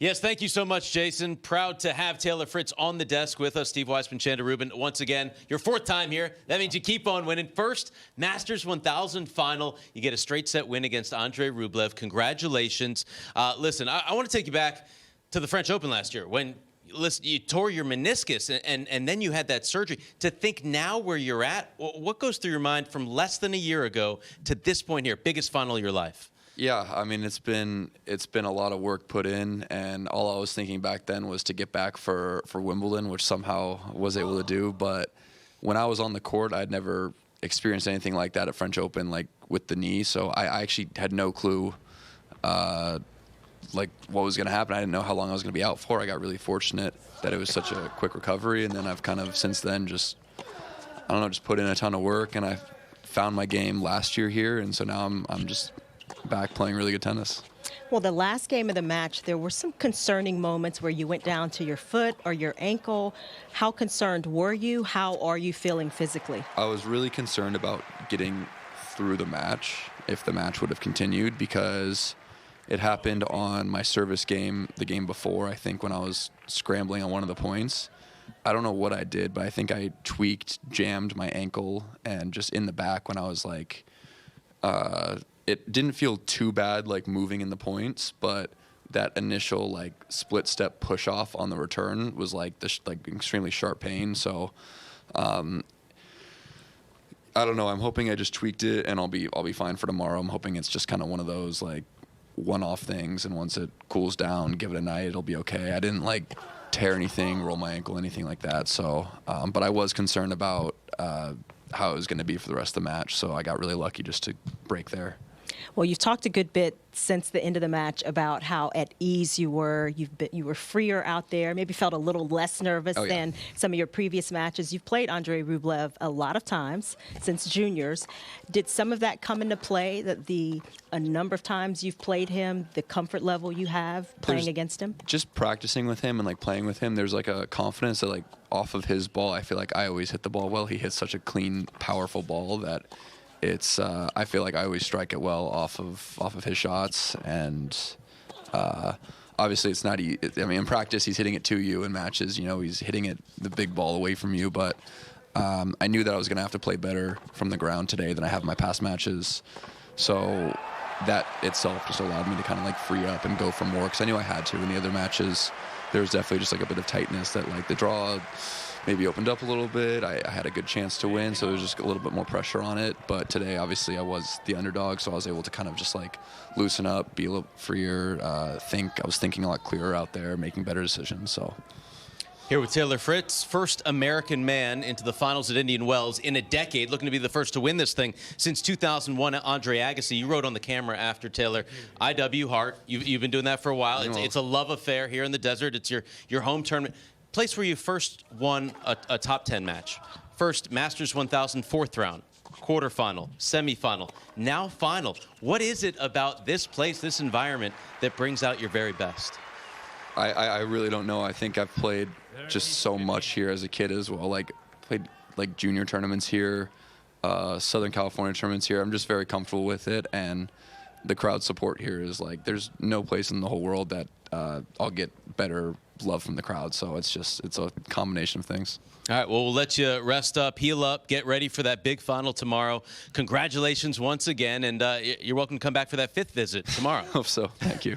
Yes, thank you so much, Jason. Proud to have Taylor Fritz on the desk with us. Steve Weissman, Chanda Rubin. Once again, your fourth time here. That means you keep on winning. First, Masters 1000 final. You get a straight set win against Andrei Rublev. Congratulations. Listen, I want to take you back to the French Open last year when you tore your meniscus and then you had that surgery. To think now where you're at, what goes through your mind from less than a year ago to this point here, biggest final of your life? Yeah, I mean, it's been a lot of work put in, and all I was thinking back then was to get back for Wimbledon, which somehow was able to do. But when I was on the court, I'd never experienced anything like that at French Open, like with the knee. So I actually had no clue, like what was going to happen. I didn't know how long I was going to be out for. I got really fortunate that it was such a quick recovery, and then I've kind of since then just put in a ton of work, and I found my game last year here, and so now I'm just back playing really good tennis. Well, the last game of the match, there were some concerning moments where you went down to your foot or your ankle. How concerned were you? How are you feeling physically? I was really concerned about getting through the match if the match would have continued, because it happened on my service game the game before, I think, when I was scrambling on one of the points. I don't know what I did, but I think I jammed my ankle, and just in the back when I was like, it didn't feel too bad, like moving in the points, but that initial like split step push off on the return was like extremely sharp pain. So I don't know. I'm hoping I just tweaked it and I'll be fine for tomorrow. I'm hoping it's just kind of one of those like one-off things, and once it cools down, give it a night, it'll be okay. I didn't like tear anything, roll my ankle, anything like that. So, but I was concerned about how it was going to be for the rest of the match. So I got really lucky just to break there. Well, you've talked a good bit since the end of the match about how at ease you were. You were freer out there, maybe felt a little less nervous than some of your previous matches. You've played Andrei Rublev a lot of times since juniors. Did some of that come into play, that a number of times you've played him, the comfort level you have playing against him? Just practicing with him and like playing with him, there's like a confidence that like off of his ball, I feel like I always hit the ball well. He hits such a clean, powerful ball that it's I feel like I always strike it well off of his shots, and obviously it's not I mean, in practice he's hitting it to you, in matches, you know, he's hitting the big ball away from you, but I knew that I was going to have to play better from the ground today than I have in my past matches, so that itself just allowed me to kind of like free up and go for more, because I knew I had to. In the other matches there was definitely just like a bit of tightness that like the draw maybe opened up a little bit. I had a good chance to win, so there was just a little bit more pressure on it. But today, obviously, I was the underdog, so I was able to kind of just like loosen up, be a little freer, I was thinking a lot clearer out there, making better decisions. So here with Taylor Fritz, first American man into the finals at Indian Wells in a decade, looking to be the first to win this thing since 2001. Andre Agassi, you wrote on the camera after Taylor, IW Heart. You've been doing that for a while. It's a love affair here in the desert. It's your home tournament. Place where you first won a top 10 match. First Masters 1000 fourth round, quarterfinal, semifinal, now final. What is it about this place, this environment, that brings out your very best? I really don't know. I think I've played just so much here as a kid as well. Like played like junior tournaments here, Southern California tournaments here. I'm just very comfortable with it, and the crowd support here is like, there's no place in the whole world that I'll get better love from the crowd. So it's a combination of things. All right, well, we'll let you rest up, heal up, get ready for that big final tomorrow. Congratulations once again, and you're welcome to come back for that fifth visit tomorrow. Hope so. Thank you.